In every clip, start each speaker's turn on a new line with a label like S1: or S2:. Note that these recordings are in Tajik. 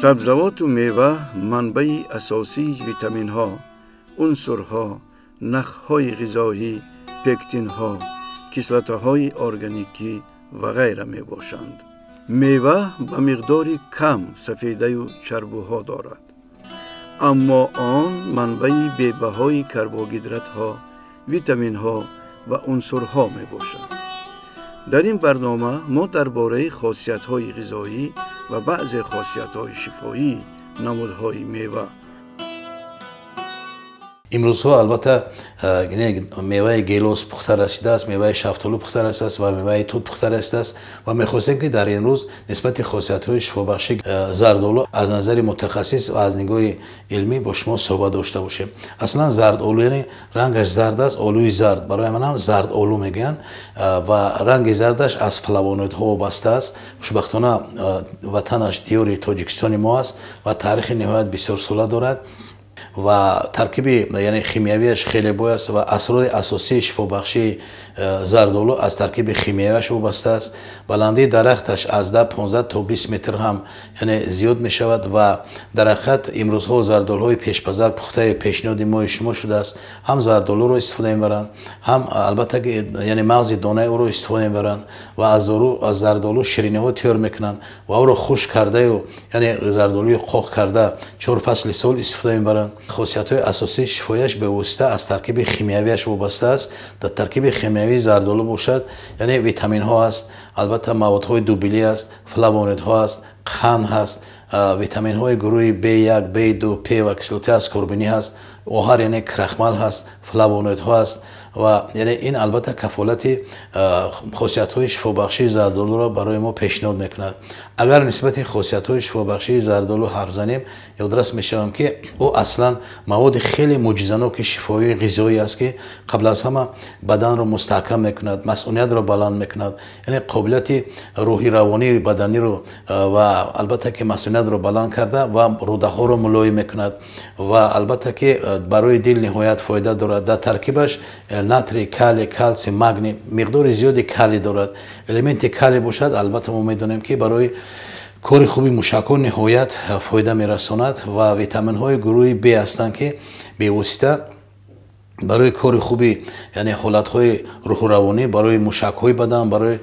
S1: سبزوات و میوه منبع اساسی ویتامین ها، عنصر ها، نخ های غذایی، پکتین ها، کسلت های ارگانیکی و غیره می باشند. میوه به مقداری کم سفیده و چربوها دارد، اما آن منبع بی‌بهای کربوهیدرات ها، ویتامین ها و عنصر ها می باشد. در این برنامه ما درباره خاصیت های غذایی و بعض خاصیت های شفایی نمودهای میوه.
S2: امروز ها البته میوه گیلاس پخته رسیده است، میوه شفتالو پخته رسیده است و میوه توت پخته رسیده است و می‌خواستیم که در این روز نسبت خاصیت های شفابخش زردآلو از نظر متخصص و از نگاه علمی با شما صحبت داشته باشیم. اصلا زردآلو یعنی رنگش زرد است، آلوی زرد، برای من هم زردآلو میگن و رنگ زردش از فلوانویدها وابسته است. خوشبختانه وطنش دیار تاجیکستان ما است و تاریخ نهایت بسیار ساله دارد و ترکیب یعنی شیمیاییش خیلی بالا است و اسرار اساسی شفابخشی زردآلو از ترکیب شیمیاییش وابسته است. بلندی درختش از 15 تا 20 متر هم یعنی زیاد می شود و درخت امروزها زردآلوهای پیش‌پزر پخته پیشنهاد ما شما شده است. هم زردآلو رو استفاده می‌برند، هم البته که یعنی مغز دانه او رو استفاده می‌برند و از زردآلو شیرینی‌ها تیار می‌کنند و او رو خشک کرده و یعنی زردآلوی قاق کرده 4 فصل سال استفاده می‌برند. خاصیت‌های اساسی شفایش به واسطه از ترکیب شیمیاییش وابسته است. در ترکیب شیمیایی زردآلو باشد یعنی ویتامین ها است، البته موادهای دوبلی است، فلوانویدها است، قند هست، ویتامین های گروه B1 B2 P و کسلات اسکوربینی هست، اوهر یعنی کرخمل هست، فلوانویدها است و یعنی این البته کفالت خاصیت های شفابخشی زردآلو را برای ما پیشنهاد میکند. اگر نسبت خاصیت های شفابخشی زردآلو حرف زنیم یادرس میشوم که او اصلا مواد خیلی معجزه‌ناک شفایی غذایی است که قبل از همه بدن را مستحکم میکند، مسئولیت را بلند میکند، یعنی قابلیت روحی روانی بدنی رو و البته که مسئولیت را بلند کرده و روده ها را ملایم میکند و البته که برای دل نهایت فایده دارد. در ترکیبش ناتری، کالی، کلسیم، مگنی، مقدار زیادی کالی دارد. المنت کالی باشد البته ما میدونیم که برای کار خوبی موشک‌ها نهایت فایده میرساند و ویتامین های گروه B هستند که به واسطه برای کار خوبی یعنی حالت های روح روانی، برای موشک های بدن، برای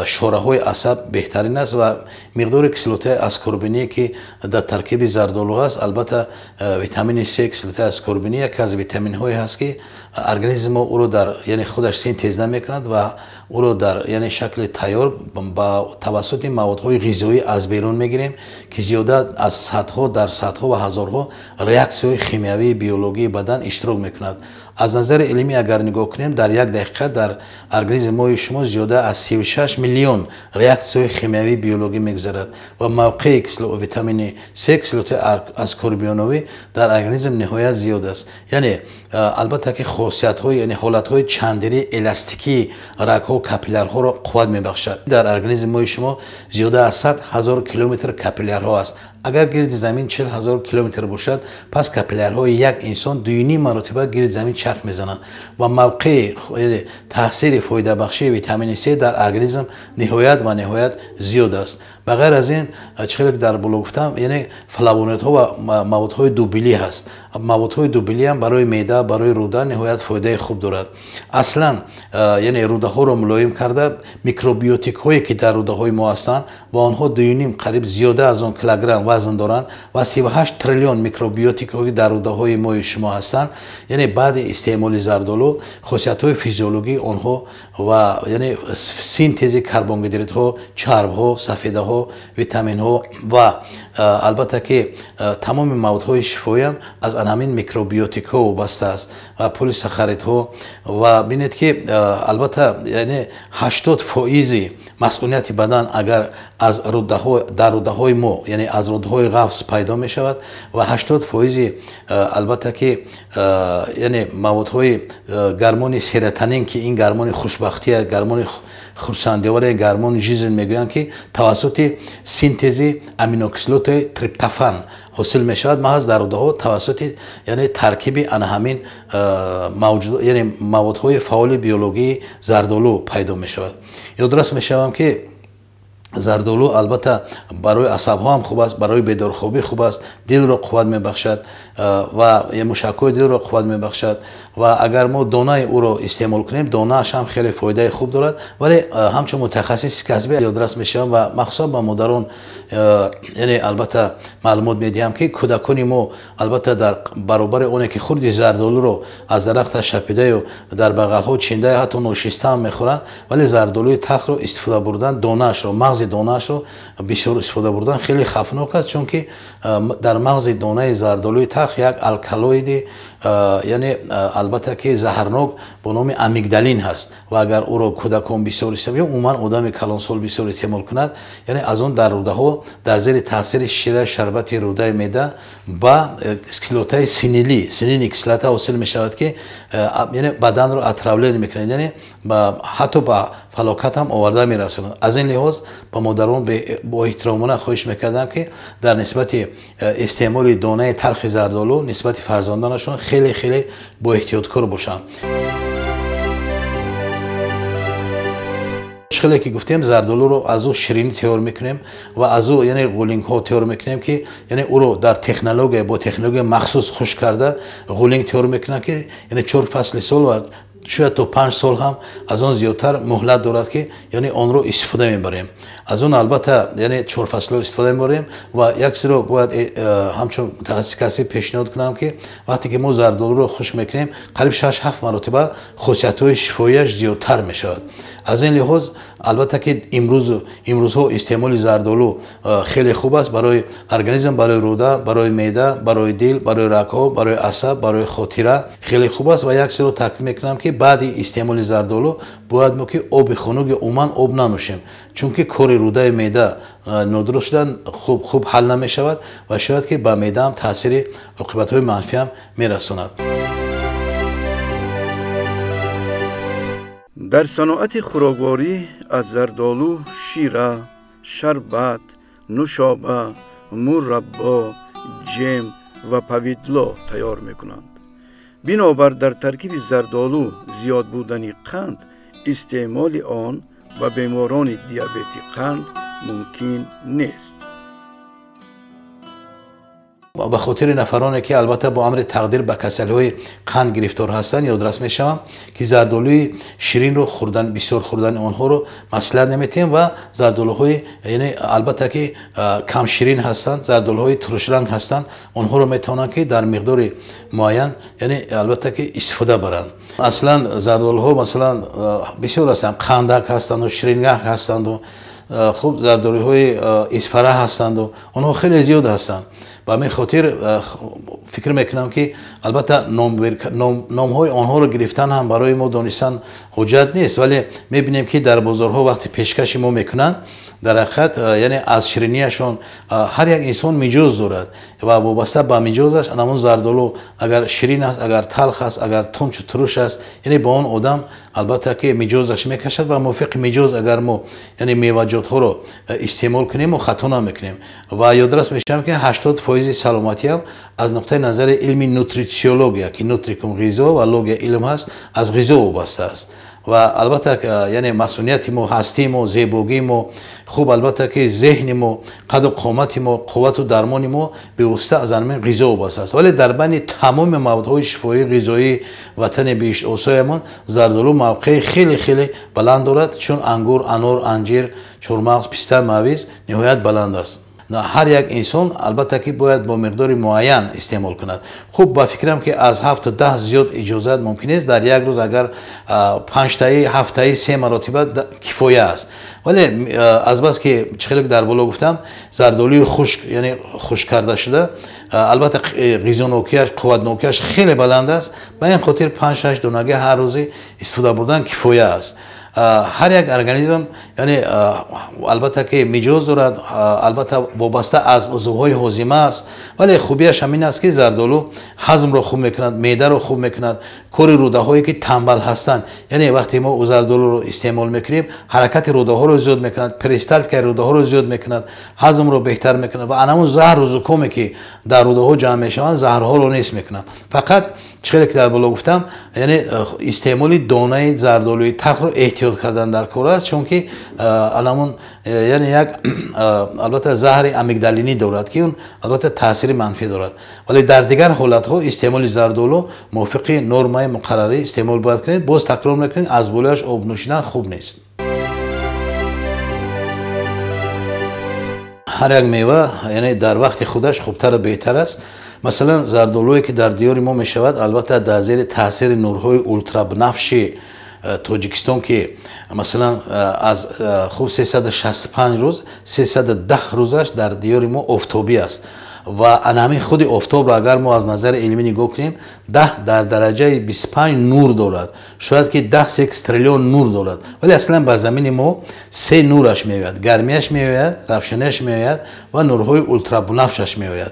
S2: شوره های عصب بهترین است و مقدار کسلات اسکوربینی که در ترکیب زردآلو است، البته ویتامین C کسلات اسکوربینی یکی از ویتامین های هست که ارگانیسم او رو در یعنی خودش سینتز نمیکند و او رو در یعنی شکل تیار با توسط موادهای غذایی از بیرون میگیریم که زیاده از صدها در صدها و هزارها ریاکسیون شیمیایی بیولوژی بدن اشتراک میکند. از نظر علمی اگر نگاه کنیم در یک دقیقه در ارگانیسم ما شما زیاده از 36 میلیون ریاکسیون شیمیایی بیولوژی میگذرد و موقع ویتامین C کسلات اسکوربینوی در ارگانیسم نهایت زیاد است. یعنی البته که خاصیت های یعنی حالت های چندری الاستیکی رگ ها کاپیلرها را قوت میبخشد. در ارگانیسم ما شما زیاده از 100,000 کیلومتر کاپیلرها است. اگر گرد زمین 40,000 کیلومتر باشد پس کاپیلرهای یک انسان 2.5 مرتبه گرد زمین چرخ میزنند و موقع تاثیر فایده بخشی ویتامین C در ارگانیسم نهایت و نهایت زیاد است. بغیر از این چه در بالا گفتم یعنی فلوانویدها و موادهای دوبلی هست. موادهای دوبلی هم برای معده، برای روده نهایت فایده خوب دارد. اصلا یعنی روده ها را ملایم کرده، میکروبیوتیک هایی که در روده های ما هستند و آنها 2.5 قریب زیاده از آن کیلوگرم وزن دارند و 38 تریلیون میکروبیوتیک هایی در روده های ما شما هستند. یعنی بعد استعمال زردآلو خاصیت های فیزیولوژی آنها و یعنی سینتز کربوهیدرات ها، چرب ها، سفیده ها، ویتامین ها و البته که تمام موادهای شفایی هم از همین میکروبیوتیک ها وابسته است و پلیساکارید ها و ببینید که البته یعنی 80% مسئولیت بدن اگر از در روده های ما یعنی از روده های قفس پیدا می شود و 80% البته که یعنی موادهای گرمون سیروتونین که این گرمون خوشبختی، گرمون خرسندی‌آور، گرمون ژیزن میگویند که توسط سینتز امینوکسیلات تریپتوفان حاصل می شود محض در روده ها توسط یعنی ترکیب همین موجود یعنی موادهای فعال بیولوژی زردآلو پیدا می شود. یادرس می شوم که зардолу албатта барои асабҳо ҳам хуб аст, барои бедорхобӣ хуб аст, дилро қувват мебахшад ва мушакҳои дилро қувват мебахшад ва агар мо донаи ӯро истеъмол кунем, донааш ҳам хеле фоидаи хуб дорад, вале ҳамчун мутахассиси касбӣ ёдрас мешавам ва махсусан ба модарон яъне албатта маълумот медиҳам ки кӯдакони мо албатта дар баробари оне ки хурди зардолуро аз дарахташ шапидаю дар бағалҳо чиндаю ҳатто ношиста ҳам мехӯранд, вале зардолуи тахро истифода бурдан, донаашро мағзи донаашро бисёр истифода бурдан хеле хавфнок аст, чунки дар мағзи донаи зардолуи тах як алкалоиди яъне албатта ки заҳрнок бо номи амигдалин ҳаст ва агар ӯро кӯдакон бисёр истеъмол ё умуман одами калонсол бисёр истеъмол кунад, яъне аз он дар рӯдаҳо дар зери таъсири шира шарбати рӯдаи меъда ба кислотаи синили кислота ҳосил мешавад ки яъне баданро отравление мекунад, яъне ҳатто ба фалокат ҳам оварда мерасонад. Аз ин лиҳоз ба модарон бо эҳтиромона хоҳиш мекардам ки дар нисбати истеъмоли донаи талхи зардолу нисбати фарзанданашон хеле боэҳтиёткор бошанд. Хеле ки гуфтем, зардолуро аз ӯ ширинӣ тайёр мекунем ва аз ӯ яъне ғулингҳо тайёр мекунем ки яъне ӯро дар технология бо технология махсус хушк карда ғулинг тайёр мекунанд ки яъне 4 фасли сол ва шояд то 5 сол ҳам аз он зиёдтар муҳлат дорад ки яъне онро истифода мебарем. Аз он албатта яъне 4 фасло истифода мебарем ва як чизро бояд ҳамчун мутахассиси касбӣ пешниҳод кунам ки вақте ки мо зардолуро хушк мекунем, қариб 6-7 маротиба хусусиятҳои шифоияш зиёдтар мешавад. Аз ин лиҳоз албатта ки имрӯзҳо истеъмоли зардолу хеле хуб аст барои организм, барои рӯда, барои меъда, барои дил, барои рагҳо, барои асаб, барои хотира хеле хуб аст ва як чизро таъкид мекунам ки баъди истеъмоли зардолу бояд мо ки оби хунук ё умуман об нанӯшем, чунки кори рӯдаи меъда нодуруст шудан хуб ҳал намешавад ва шояд ки ба меъда ҳам таъсири оқибатҳои манфӣ ҳам мерасонад.
S1: дар саноати хӯрокворӣ аз зардолу шира, шарбат, нушоба, мураббо, ҷем ва павидло тайёр мекунанд. бинобар дар таркиби зардолу зиёд будани қанд, истеъмоли он ба беморони диабети қанд мумкин нест.
S2: ба хотири нафароне ки албатта бо амри тақдир ба касалиҳои қанд гирифтор ҳастанд ёдрас мешавам ки зардолуи ширинро хӯрдан, бисёр хӯрдани онҳоро маслиҳат наметиҳем ва зардолуҳои яъне албатта ки камширин ҳастанд, зардолуҳои туршранг ҳастанд, онҳоро метавонанд ки дар миқдори муайян яъне албатта ки истифода баранд. Аслан зардолуҳо масалан бисёр ҳастанд, қандак ҳастанду ширингак ҳастанду хуб зардолуҳои исфара ҳастанду онҳо хеле зиёд ҳастанд. ба ҳамин хотир фикр мекунам ки албатта номҳои онҳоро гирифтан ҳам барои мо донистан ҳоҷат нест, вале мебинем ки дар бозорҳо вақте пешкаши мо мекунанд, дар ҳақиқат яъне аз ширинияшон ҳар як инсон миҷоз дорад ва вобаста ба миҷозаш намун зардолу агар ширин аст, агар талх аст, агар тунчу туруш аст, яъне ба он одам албатта ки миҷозаш мекашад ва мувофиқи миҷоз агар мо яъне меваҷотҳоро истеъмол кунем мо хато намекунем ва ёдрас мешавам ки 80% саломатӣ ҳам аз нуқтаи назари илми нутритсиология ки нутрикум ғизо ва логия илм ҳаст, аз ғизо вобаста аст. ва албатта яъне масъулияти мо, ҳастии мо, зебогии мо, хуб албатта ки зеҳни мо, қаду қомати мо, қуввату дармони мо бевосита аз ҳамин ғизо вобаста аст. Вале дар байни тамоми маводҳои шифоӣ ғизоӣ ватани беишосоямон зардолу мавқеи хеле баланд дорад, чун ангур, анор, анҷир, чормағз, писта, мавиз ниҳоят баланд аст. ҳар як инсон албатта ки бояд бо миқдори муайян истеъмол кунад. хуб ба фикрам ки аз 7-10 зиёд иҷозат мумкин нест, дар як рӯз агар 5таи, 7таи 3 маротиба кифоя аст. вале азбас ки чихелек дар боло гуфтам, зардолуи хушк яъне хушк карда шуда албатта ғизонокияш, қувватнокияш хеле баланд аст. ба ин хотир 5-6 донаги ҳар рӯзӣ истифода бурдан кифоя аст. ҳар як организм яъне албатта ки миҷоз дорад, албатта вобаста аз узвҳои ҳозима аст, вале хубияш ҳамин аст ки зардолу ҳазмро хуб мекунад, меъдаро хуб мекунад, кори рӯдаҳое ки тамбал ҳастанд, яъне вақте мо зардолуро истеъмол мекунем, ҳаракати рӯдаҳоро зиёд мекунад, перисталтикаи рӯдаҳоро зиёд мекунад, ҳазмро беҳтар мекунад ва анамун заҳру зукоме ки дар рӯдаҳо ҷамъ мешаванд, заҳрҳоро нест мекунад. фақат چخیلی که در بالا گفتم یعنی استعمال دانه زردآلوی تلخ رو احتیاط کردن در کار است، چون که علامون یعنی یک البته زهر امیگدالینی دارد که اون البته تاثیر منفی دارد، ولی در دیگر حالت ها استعمال زردآلو موافق نرمای مقرره استعمال باید کنید. باز تکرار نکنید از بالایش آب نوشیدن خوب نیست. هر یک میوه یعنی در وقت خودش خوبتر و بهتر است. مثلا زردآلویی که در دیار ما می شود البته در زیر تاثیر نورهای اولترا بنفش تاجیکستان که مثلا از خوب 365 روز 310 روزش در دیار ما آفتابی است و انمی خود آفتاب را اگر ما از نظر علمی نگاه کنیم 10 در درجه 25 نور دارد، شاید که 10 تریلیون نور دارد، ولی اصلا به زمین ما 3 نورش میآید، گرمیش میآید، روشنیش میآید و نورهای اولترا بنفشش میآید.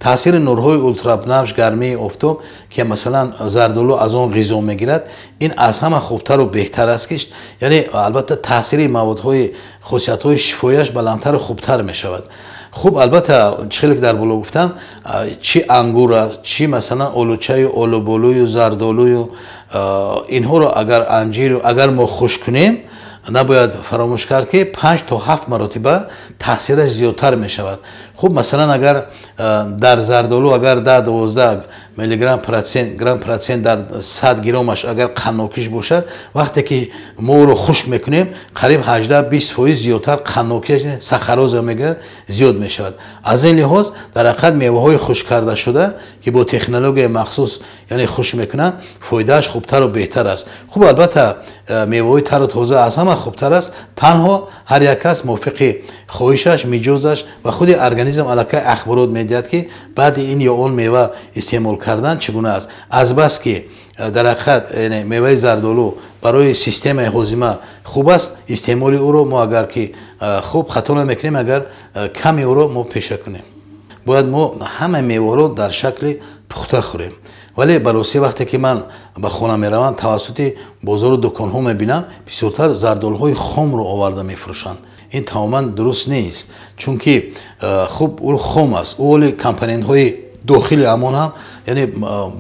S2: تاثیر نورهای اولترا بنفش گرمی آفتاب که مثلا زردآلو از آن غذا میگیرد این از همه خوبتر و بهتر است که یعنی البته تاثیر موادهای خاصیت‌های شفاییش بلندتر و خوبتر میشود. خوب البته چیزی که در بالا گفتم چی انگور است، چی مثلا آلوچه و آلوبالوی و زردآلوی و اینها رو اگر انجیر اگر ما خشک کنیم نباید فراموش کرد که 5 تا 7 مرتبه تاثیرش زیادتر می شود. خب مثلا اگر در زردآلو اگر 12 میلی گرم پرسنت در 100 گرمش اگر قناکیش باشد، وقتی که ما رو خشک میکنیم قریب 18-20% زیادتر قناکیش ساخاروز میگه زیاد می شود. از این لحاظ در حقیقت میوه های خشک کرده شده که با تکنولوژی مخصوص یعنی خشک میکنن فایدهش خوبتر و بهتر است. خب البته میوه های تر و تازه از همه خوبتر است، تنها هر یک کس موافق خواهشش میجوزش و خود ارگانیسم علاقه اخبارات میدهد که بعد این یا اون میوه استعمال کردن چگونه است. از بس که در حقیقت یعنی میوه زردآلو برای سیستم هاضمه خوب است، استعمال او رو ما اگر که خوب خطا نمیکنیم اگر کمی او رو ما پیشه کنیم. باید ما همه میوه رو در شکل پخته خوریم، ولی برای وقتی که من به خانه میروم توسط بازار و دکان ها میبینم بسیارتر زردآلوهای خام رو آورده میفروشند. این تماما درست نیست، چون که خوب او خام است، او کمپانین های داخلی امان هم یعنی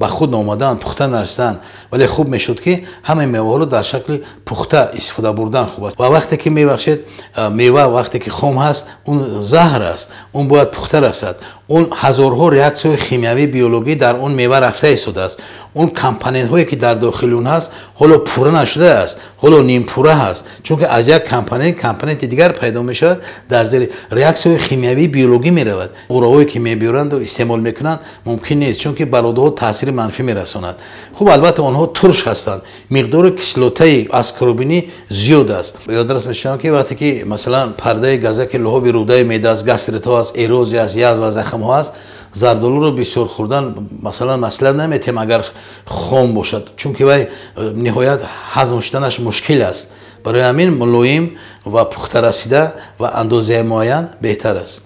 S2: به خود آمدن پخته نرسیدن، ولی خوب میشد که همه میوه رو در شکل پخته استفاده بردن خوب است. و وقتی که میبخشید میوه وقتی که خام هست اون زهر است، اون باید پخته رسد، اون هزارها ریاکسیون شیمیایی بیولوژی در اون میوه رفته ایستاده است، اون کمپانین هایی که در داخل اون هست حالا پوره نشده است، حالا نیم پوره هست، چون که از یک کمپانین دیگر پیدا میشود در زیر ریاکسیون شیمیایی بیولوژی میرود. اوراهایی که میبرند و استعمال میکنند ممکن نیست، چون که برادرها تاثیر منفی میرساند. خب البته آنها ترش هستند، مقدار کسلوته اسکوربینی زیاد است. یادداشت میشن که وقتی که مثلا پرده گازک لحاب روده معده است، گاستریت است، ایروزی است، یز و زخم ها است، زردآلو رو بسیار خوردن مثلا مسئله نمیتیم اگر خام باشد، چون که وای نهایت هضم شدنش مشکل است. برای همین ملایم و پخته رسیده و اندازه معین بهتر است.